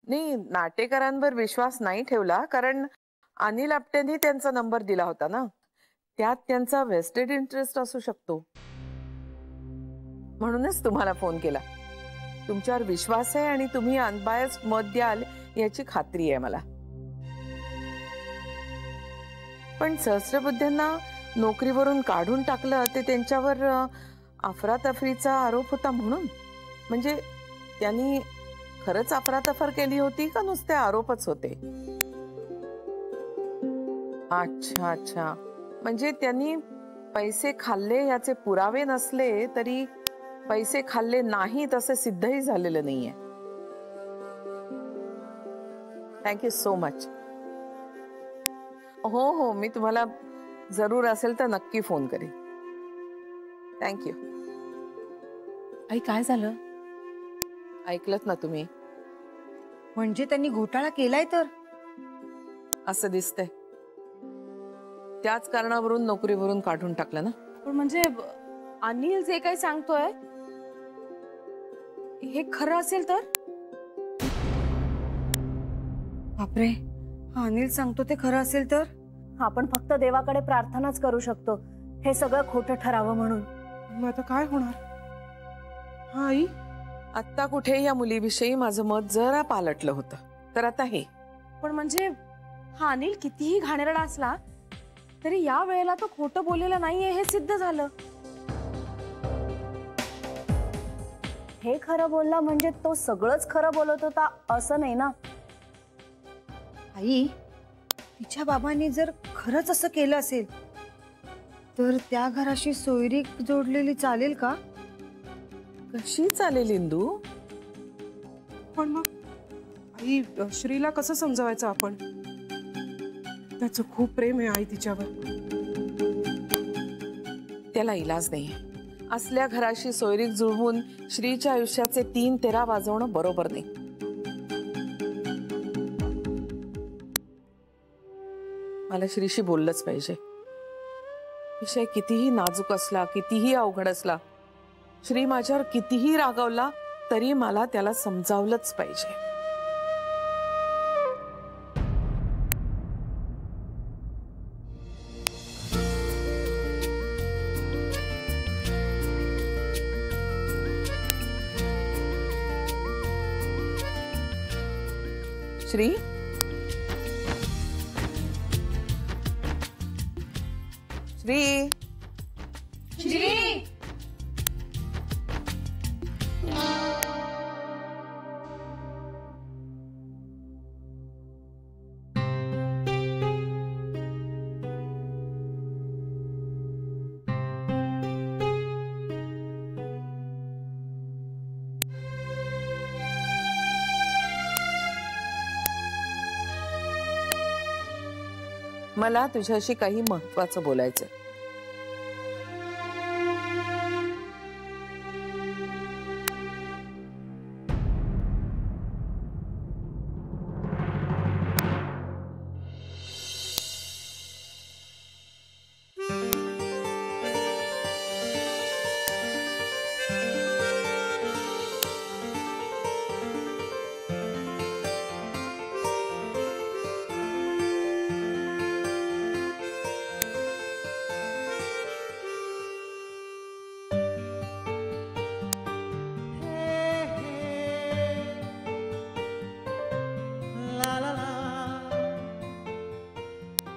नाही, नाटेकरांवर विश्वास नाही ठेवला, कारण अनिल आपटेंनी त्यांचा नंबर दिला होता ना. त्यात त्यांचा वेस्टेड इंटरेस्ट असू शकतो. म्हणूनच तुम्हाला फोन केला. तुमच्यावर विश्वास आहे आणि तुम्ही अनबायस्ड मत द्याल याची खात्री आहे मला. पण सहस्त्रबुद्धेंना नोकरीवरून काढून टाकलं ते त्यांच्यावर अफरातफरीचा आरोप होता म्हणून? म्हणजे त्यांनी खरंच अफरातफर केली होती का नुसते आरोपच होते? अच्छा अच्छा, म्हणजे त्यांनी पैसे खाल्ले याचे पुरावे नसले तरी पैसे खाल्ले नाहीत असे सिद्धही झालेलं नाहीये. Thank you so much. हो हो, मी तुम्हाला जरूर असेल तर नक्की फोन करेन. थँक्यू. आई काय झालं? ऐकलत ना तुम्ही? म्हणजे त्यांनी घोटाळा केलाय तर? असं दिसतंय. त्याच कारणावरून नोकरीवरून काढून टाकलं ना. पण म्हणजे अनिल जे काही सांगतोय हे खरं असेल तर? बापरे, हा अनिल सांगतो ते खरं असेल तर? आपण फक्त देवाकडे प्रार्थनाच करू शकतो हे सगळं खोटं ठरावं म्हणून. मग आता काय होणार? हा आई, आत्ता कुठे या मुलीविषयी माझं मत जरा पालटलं होतं, तर आता हे. पण म्हणजे हा अनिल कितीही घाणेरडा असला तरी या वेळेला तो खोटं बोललेला नाहीये हे सिद्ध झालं. हे खरं बोलला म्हणजे तो सगळंच खरं बोलत होता असं नाही ना. आई, तिच्या बाबांनी जर खरंच असं केलं असेल तर त्या घराशी सोयरीक जोडलेली चालेल का? कशी चालेल इंदू? पण मग आई, श्रीला कसं समजावायचं आपण? त्याचं खूप प्रेम आहे आई तिच्यावर. त्याला इलाज नाही. असल्या घराशी सोयरीक जुळवून श्रीच्या आयुष्याचे 3 तेरा वाजवणं बरोबर नाही. मला श्रीशी बोललंच पाहिजे. विषय कितीही नाजूक असला, कितीही अवघड असला, श्री माझ्यावर कितीही रागावला तरी मला त्याला समजावलंच पाहिजे. श्री, श्री, श्री, मला तुझ्याशी काही महत्त्वाचं बोलायचं.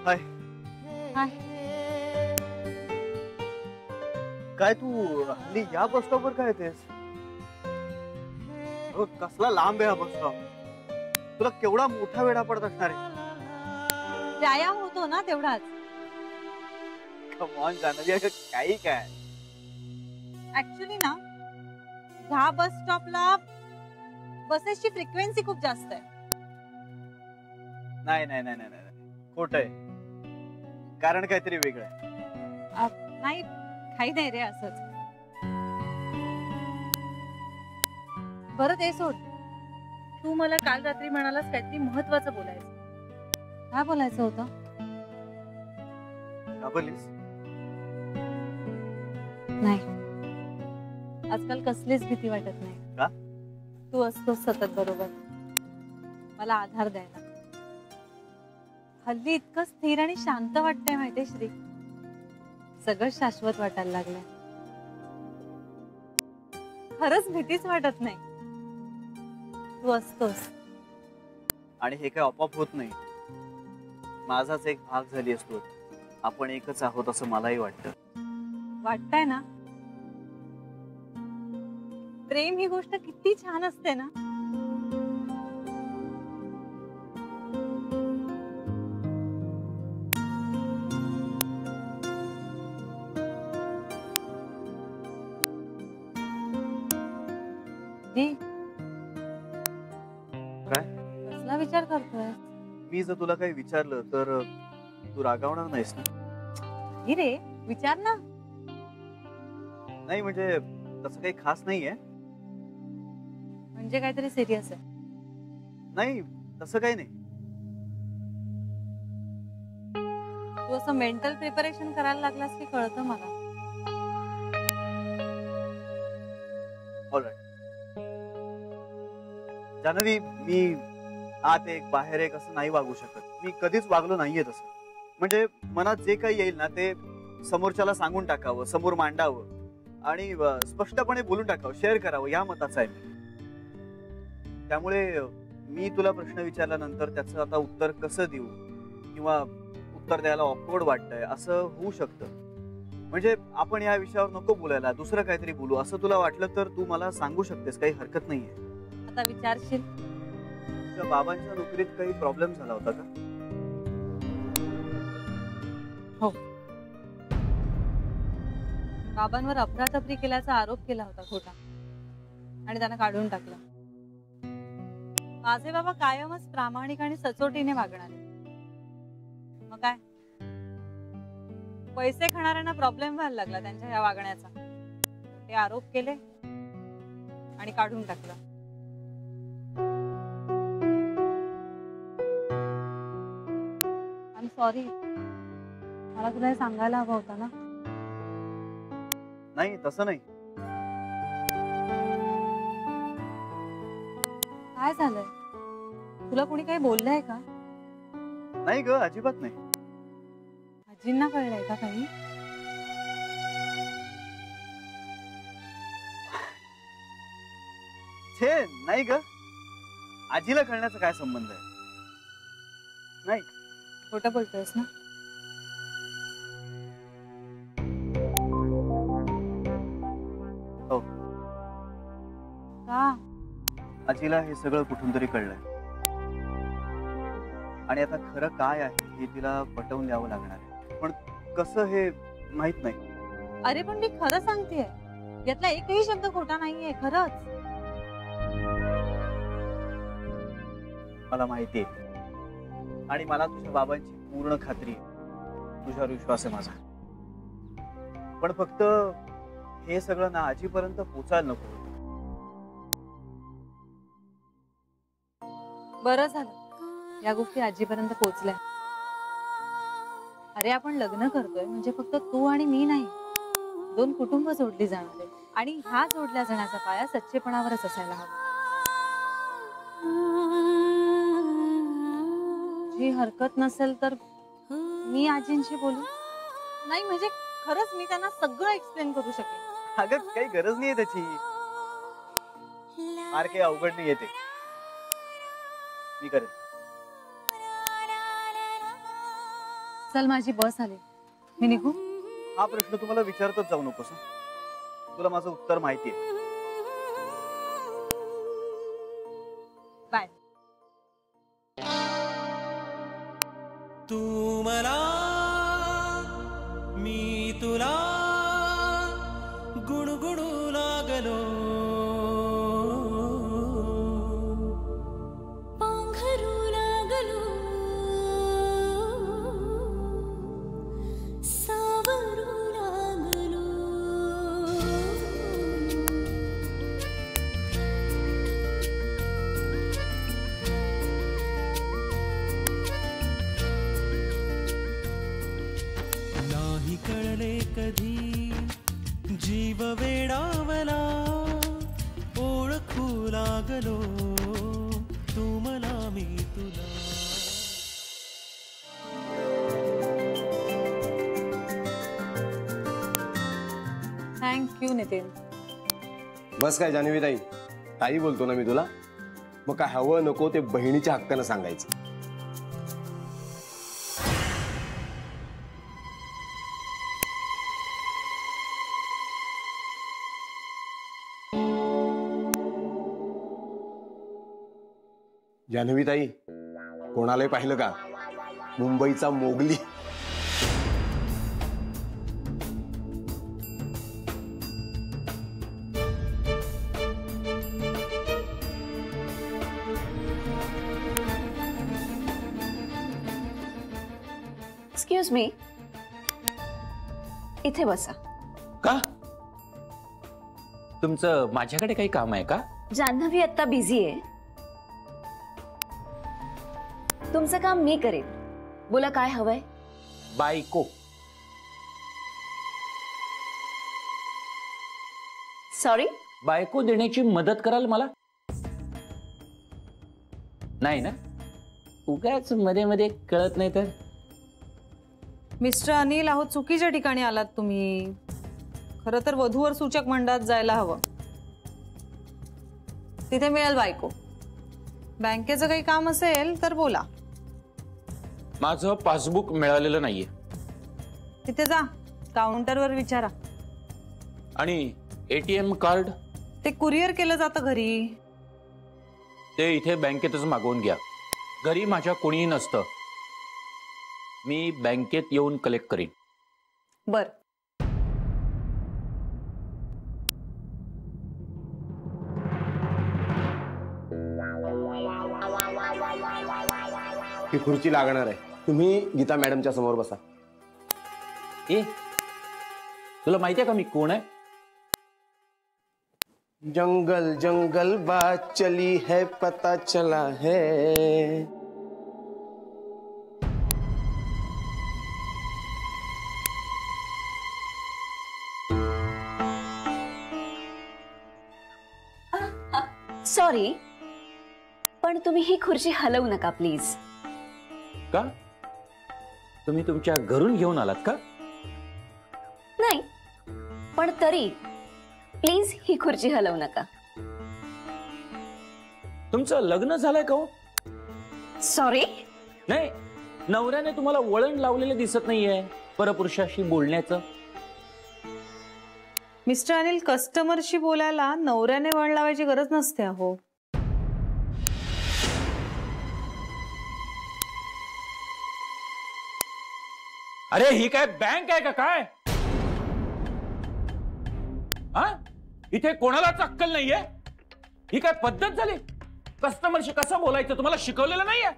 हाय. हाय. काय तू हल्ली या बस स्टॉपवर काय येतेस? कसला लांब आहे हा बस स्टॉप. तुला केवढा मोठा वेळा पडत असणार आहे. व्यायाम होतो ना तेवढाच. कम ऑन जान्हवी, काही काय. ऍक्च्युली ना ह्या बस स्टॉपला बसेसची फ्रिक्वेन्सी खूप जास्त आहे. नाही नाही नाही नाही, खोट आहे. कारण काहीतरी वेगळं आहे. नाही, काही नाही रे, असंच. बरं ते सोड. तू मला काल रात्री म्हणालास काहीतरी महत्वाचं बोलायचं. काय बोलायचं होतं? का बोललीस? नाही, आजकाल कसलीच भीती वाटत नाही. का? तू असतोस सतत बरोबर. मला आधार द्यायला. हल्ली इतकं स्थिर आणि शांत वाटतंय माहितीये श्री, सगळं शाश्वत वाटायला लागलंय. खरंच भीतीच वाटत नाही. तू असतोस. आणि हे काय आपोआप होत नाही. माझाच एक भाग झाली असतो. आपण एकच आहोत असं मलाही वाटतं. वाटतंय ना. प्रेम ही गोष्ट किती छान असते ना. जी, काय? कसला विचार करतोय? मी जर तुला काही विचारलं तर तू रागावणार नाहीस ना? ही रे, विचार ना. नाही म्हणजे तसं काही खास नाहीये. म्हणजे काहीतरी सिरियस आहे? नाही तसं काही नाही. तू असं मेंटल प्रिपरेशन करायला लागलास की कळतं मला. ऑलराईट जान्हवी, मी आत एक बाहेर एक असं नाही वागू शकत. मी कधीच वागलो नाहीये तसं. म्हणजे मनात जे काही येईल ना ते समोरच्याला सांगून टाकावं, समोर मांडावं आणि स्पष्टपणे बोलून टाकावं, शेअर करावं, या मताचा आहे मी. त्यामुळे मी तुला प्रश्न विचारल्यानंतर त्याचं आता उत्तर कसं देऊ किंवा उत्तर द्यायला ऑकवर्ड वाटतंय असं होऊ शकतं. म्हणजे आपण या विषयावर नको बोलायला, दुसरं काहीतरी बोलू असं तुला वाटलं तर तू मला सांगू शकतेस, काही हरकत नाहीये. आता विचारशील? तुझ्या बाबांच्या नोकरीत काही प्रॉब्लेम झाला होता का? हो. बाबांवर अफरातफरी केल्याचा आरोप केला होता खोटा आणि त्यांना काढून टाकलं. माझे बाबा कायमच प्रामाणिक आणि सचोटीने वागणारे. मग काय, पैसे खाणाऱ्यांना प्रॉब्लेम व्हायला लागला त्यांच्या या वागण्याचा. ते आरोप केले आणि काढून टाकलं. I am sorry. मला तुला हे सांगायला हवं होतं ना. नाही तसं नाही. काय झालंय? तुला कोणी काही बोललंय का? नाही ग, अजिबात नाही. आजींना कळलंय का काही? छे नाही ग, आजीला कळण्याचा काय संबंध आहे? नाही. खोटं बोलतोयस ना? हो. का? आजीला हे सगळं कुठून तरी कळलंय आणि आता खरं काय आहे हे तिला पटवून द्यावं लागणार आहे. पण कसं हे माहित नाही. अरे पण मी खरं सांगतेय, यातला एकही शब्द खोटा नाहीये. खरंच. मला माहिती आहे आणि मला तुझ्या बाबांची पूर्ण खात्री आहे. तुझ्यावर विश्वास आहे माझा. पण फक्त हे सगळं ना आजीपर्यंत पोचायला नको होतं. बरं झालं या गोष्टी आजीपर्यंत पोहोचल्या. अरे आपण लग्न करतोय म्हणजे फक्त तू आणि मी नाही, दोन कुटुंब जोडली जाणार आहे. आणि ह्या जोडल्या जाण्याचा पाया सच्चेपणावरच असायला हवा. जी हरकत नसेल तर मी आजींशी बोलू. नाही म्हणजे खरंच मी त्यांना सगळं एक्सप्लेन करू शकेन. अगं काही गरज नाहीये त्याची. फार काही अवघड नाही येते. मी करेन. चल माझी बस आली, मी निघू. हा प्रश्न तुम्हाला विचारतच जाऊ नकोस. तुला माझं उत्तर माहिती आहे. बाय. तू मला मी तुला गुणगुणू लागलो. पांघरू लागलो, सावरू लागलो. नाही कळले कधी जीव वेडावला, ओळखू लागलो. तू मला मी मी तुला. थँक्यू नितीन. बस काय जान्हवी ताई, ताई बोलतो ना मी तुला. मग काय हवं नको ते बहिणीच्या हक्कानं सांगायचं. जान्हवी ताई, कोणालाही पाहिलं का? मुंबईचा मोगली. एक्सक्यूज मी, इथे बसा. का? तुमचं माझ्याकडे काही काम आहे का? जान्हवी आता बिझी आहे. तुमचं काम मी करेन. बोला काय हवंय? बायको. सॉरी, बायको देण्याची मदत कराल मला? नाही ना? उगाच मध्ये मध्ये कळत नाही तर. मिस्टर अनिल, आहो चुकीच्या ठिकाणी आलात तुम्ही. खरं तर वधूवर सूचक मंडळात जायला हवं. तिथे मिळेल बायको. बँकेचं काही काम असेल तर बोला. माझं पासबुक मिळालेलं नाहीये. तिथे जा, काउंटरवर विचारा. आणि एटीएम कार्ड? ते कुरिअर केलं जातं घरी. ते इथे बँकेतच मागवून घ्या. घरी माझ्या कोणीही नसतं. मी बँकेत येऊन कलेक्ट करीन. बर. ही खुर्ची लागणार आहे. तुम्ही गीता मॅडमच्या समोर बसा. ए, तुला माहितीये का मी कोण आहे? जंगल जंगल बात चली है पता चला है. सॉरी, पण तुम्ही ही खुर्ची हलवू नका प्लीज. का? तुम्ही तुमच्या घरून घेऊन आलात का? नाही, पण तरी प्लीज ही खुर्ची हलवू नका. तुमचं लग्न झालंय का? सॉरी. नाही, नवऱ्याने तुम्हाला वळण लावलेलं दिसत नाहीये परपुरुषाशी बोलण्याचं. मिस्टर अनिल, कस्टमरशी बोलायला नवऱ्याने वळण लावायची गरज नसते. अहो, अरे ही काय बँक आहे का काय? हा? इथे कोणालाच अक्कल नाहीये? ही काय पद्धत झाली? कस्टमरशी कसं बोलायचं तुम्हाला शिकवलेलं नाहीये?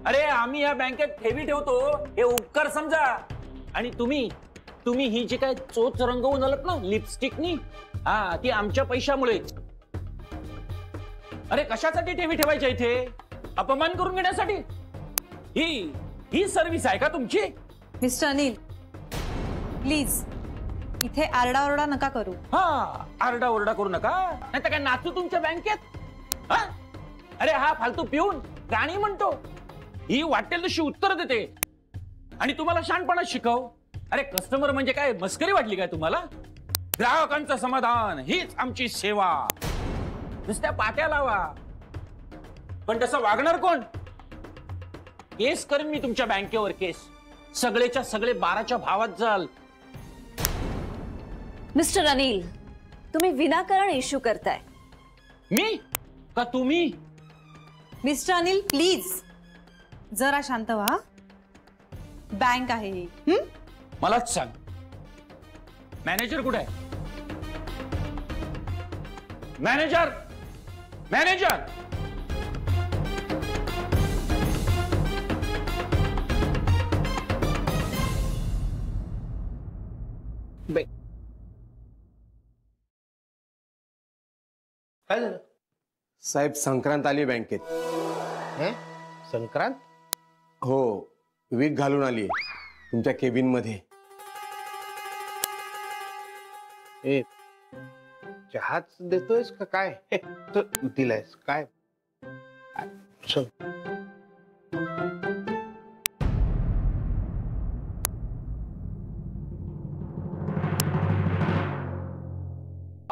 अरे आम्ही या बँकेत ठेवी ठेवतो हे उपकार समजा. आणि तुम्ही ही जी काय चोच रंगवून आलात ना लिपस्टिकनी, हा, ती आमच्या पैशामुळे. अरे कशासाठी ठेवी ठेवायच्या इथे? अपमान करून घेण्यासाठी? ही सर्व्हिस आहे का तुमची? मिस्टर अनिल, प्लीज इथे आरडाओरडा नका करू. हा, आरडाओरडा करू नका. नाही तर काय नाचू तुमच्या बँकेत? हा? अरे हा फालतू पिऊन गाणी म्हणतो, ही वाटेल तशी उत्तर देते आणि तुम्हाला शहाणपणा शिकव. अरे कस्टमर म्हणजे काय मस्करी वाटली काय तुम्हाला? ग्राहकांचं समाधान हीच आमची सेवा. नुसत्या पाट्या लावा, पण तसं वागणार कोण? केस करेन मी तुमच्या बँकेवर, केस. सगळेच्या सगळे 12च्या भावात जाल. मिस्टर अनिल, तुम्ही विनाकारण इश्यू करताय. मी का तुम्ही? मिस्टर अनिल, प्लीज जरा शांत व्हा. बँक आहे ही. मलाच सांग, मॅनेजर कुठे आहे? Manager, manager. काय झालं साहेब? संक्रांत आली बँकेत. संक्रांत? हो, वीक घालून आली तुमच्या केबिन मध्ये. ए, चहाच देतोयस का काय? दिलायस काय? अहो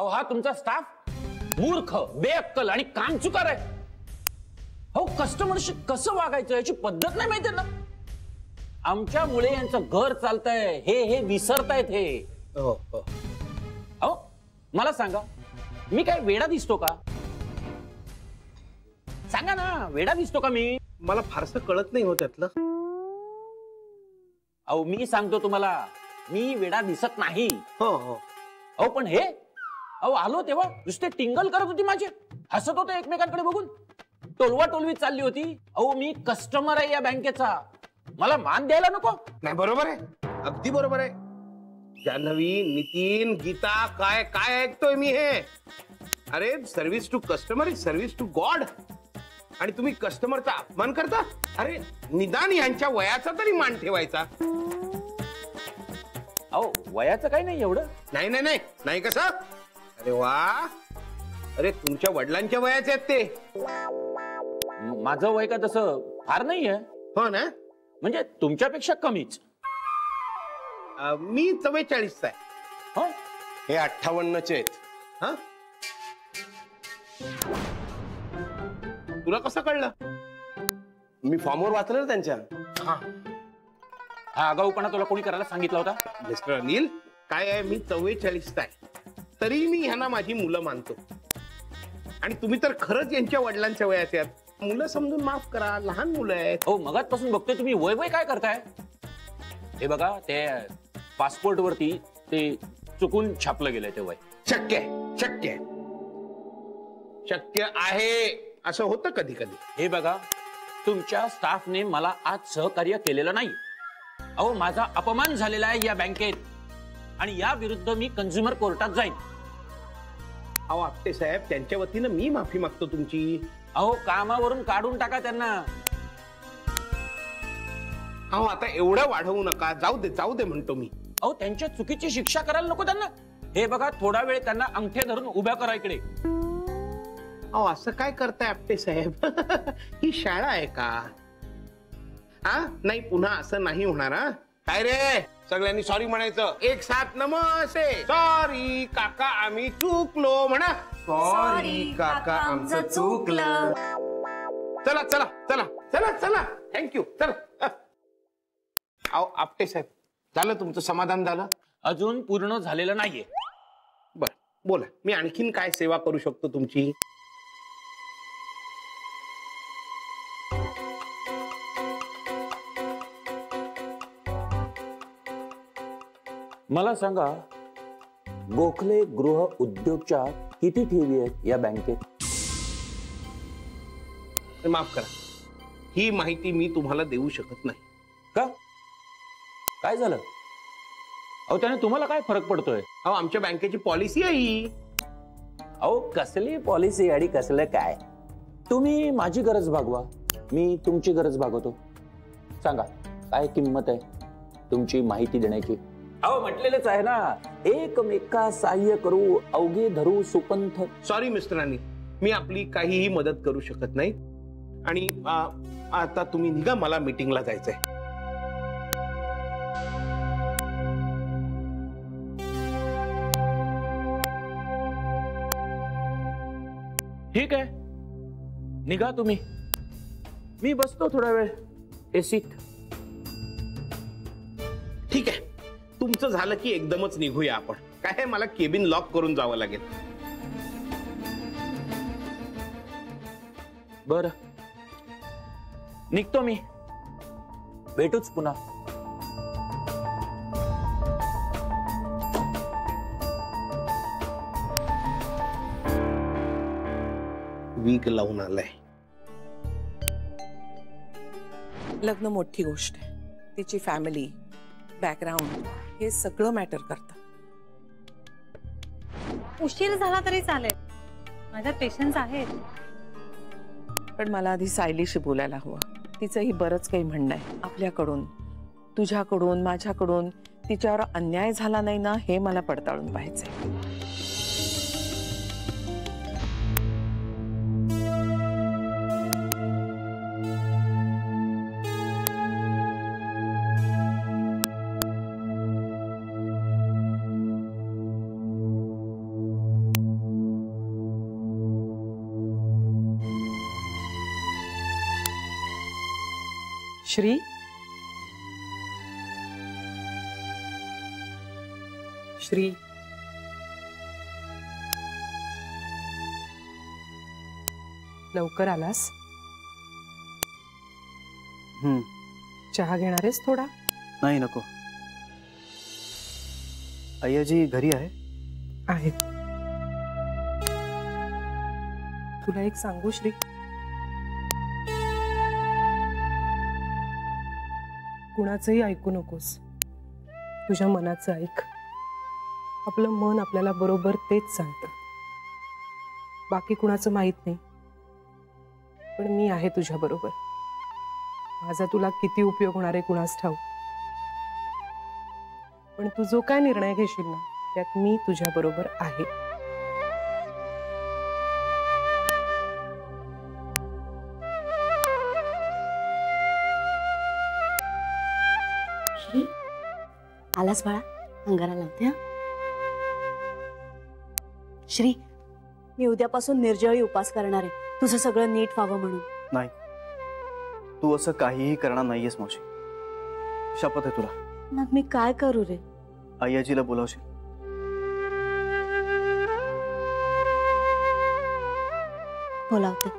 हा तुमचा स्टाफ मूर्ख, बेअक्कल आणि कामचुकार आहे. हो, कस्टमरशी कसं वागायचं याची पद्धत नाही माहिती ना. आमच्यामुळे यांचं घर चालतंय हे विसरतायत हे. अहो मला सांगा, मी काय वेडा दिसतो का? सांगा ना, वेडा दिसतो का मी? मला फारसं कळत नाही हो त्यातलं. अहो मी सांगतो तुम्हाला, मी वेडा दिसत नाही. हो हो. अहो पण हे, अहो आलो तेव्हा नुसते टिंगल करत होती माझे, हसत होते एकमेकांकडे बघून, टोलवा टोलवी चालली होती. अहो मी कस्टमर आहे या बँकेचा, मला मान द्यायला नको? नाही, बरोबर आहे, अगदी बरोबर आहे. जान्हवी, नितीन, गीता, काय काय ऐकतोय मी हे? अरे service to customer is service to God. आणि तुम्ही कस्टमरचा अपमान करता? अरे निदान यांच्या वयाचा तरी मान ठेवायचा. अहो वयाचं काही नाही एवढं. नाही नाही नाही नाही. कसं? अरे वा, अरे तुमच्या वडिलांच्या वयाचे आहेत ते. माझं वय का तसं फार नाहीये. हो ना, म्हणजे तुमच्यापेक्षा कमीच. मी 44चा आहे. हो, हे 58चे आहेत. हा, तुला कसं कळलं? मी फॉर्मवर वाचलं ना त्यांच्या. हा, हा आगाऊपणा तुला कोणी करायला सांगितला होता? मिस्टर अनिल, काय आहे, मी 44चा आहे, तरी मी ह्यांना माझी मुलं मानतो. आणि तुम्ही तर खरंच यांच्या वडिलांच्या वयाचे आहात. मुलं समजून माफ करा, लहान मुलं आहेत. हो, मगाचपासून बघतोय तुम्ही वय वय काय करताय. हे बघा, ते पासपोर्ट वरती ते चुकून छापलं गेलंय ते वय. शक्य आहे, शक्य आहे, शक्य आहे. असं होतं कधी कधी. हे बघा, तुमच्या स्टाफने मला आज सहकार्य केलेलं नाही. अहो माझा अपमान झालेला आहे या बँकेत, आणि या विरुद्ध मी कंझ्युमर कोर्टात जाईन. अहो आपटे साहेब, त्यांच्या वतीनं मी माफी मागतो तुमची. अहो कामावरून काढून टाका त्यांना. अहो आता एवढं वाढवू नका, जाऊ दे जाऊ दे म्हणतो मी. अहो त्यांच्या चुकीची शिक्षा करायला नको त्यांना. हे बघा, थोडा वेळ त्यांना अंगठे धरून उभ्या करा इकडे. अहो असं काय करताय आपटे साहेब? ही शाळा आहे का? हा नाही, पुन्हा असं नाही होणार. हा काय रे, सगळ्यांनी सॉरी म्हणायचं. एक साथ नमस्ते. सॉरी काका, आम्ही चुकलो म्हणा. सॉरी काका, आमचं चुकलं. चला चला चला चला चला, थँक्यू. चला. अहो आपटे साहेब, झालं तुमचं समाधान झालं? अजून पूर्ण झालेलं नाहीये. बर, बोला, मी आणखीन काय सेवा करू शकतो तुमची? मला सांगा, गोखले गृह उद्योगच्या किती ठेवी आहेत या बँकेत? माफ करा, ही माहिती मी तुम्हाला देऊ शकत नाही. का? काय झालं? अहो त्याने तुम्हाला काय फरक पडतोय? अहो आमच्या बँकेची पॉलिसी आहे ही. अहो कसली पॉलिसी आणि कसलं काय? तुम्ही माझी गरज भागवा, मी तुमची गरज भागवतो. सांगा, काय किंमत आहे तुमची माहिती देण्याची? अहो म्हटलेलंच आहे ना, एकमेका सहाय्य करू, अवघे धरू सुपंथ. सॉरी मिस्टर अनिल, मी आपली काहीही मदत करू शकत नाही. आणि आता तुम्ही निघा, मला मीटिंगला जायचंय. ठीक आहे, निघा तुम्ही. मी बसतो थोडा वेळ एसीत. ठीक आहे, तुमचं झालं की एकदमच निघूया आपण. काय, मला केबिन लॉक करून जावं लागेल. बर, निघतो मी. भेटूच पुन्हा. वीक लावून आलाय. लग्न मोठी गोष्ट आहे. तिची फॅमिली, बॅकग्राऊंड, हे सगळं मॅटर करतं. उशीर झाला तरी चालेल, माझ्या पेशन्स आहेत. पण मला आधी सायलीशी बोलायला हवं. तिचंही बरंच काही म्हणणं आहे. आपल्याकडून, तुझ्याकडून, माझ्याकडून तिच्यावर अन्याय झाला नाही ना, हे मला पडताळून पाहायचंय. श्री, श्री, लवकर आलास? चहा घेणार आहेस थोडा? नाही, नको. अय्याजी घरी आहे? आहेत. तुला एक सांगू श्री, कुणाचंही ऐकू नकोस. तुझ्या मनाचं ऐक. आपलं मन आपल्याला बरोबर तेच सांगतं. बाकी कुणाचं माहित नाही, पण मी आहे तुझ्या बरोबर. माझा तुला किती उपयोग होणार आहे कुणास ठाऊक, पण तू जो काय निर्णय घेशील ना त्यात मी तुझ्या बरोबर आहे. श्री, आलास बाळा? अंगारा लावते. हा श्री, मी उद्यापासून निर्जळी उपास करणार आहे, तुझं सगळं नीट व्हावं म्हणून. नाही, तू असं काहीही करणार नाहीयेस मावशी. शपथ आहे तुला. मग मी काय करू रे? अय्याजीला बोलावशील? बोलावते.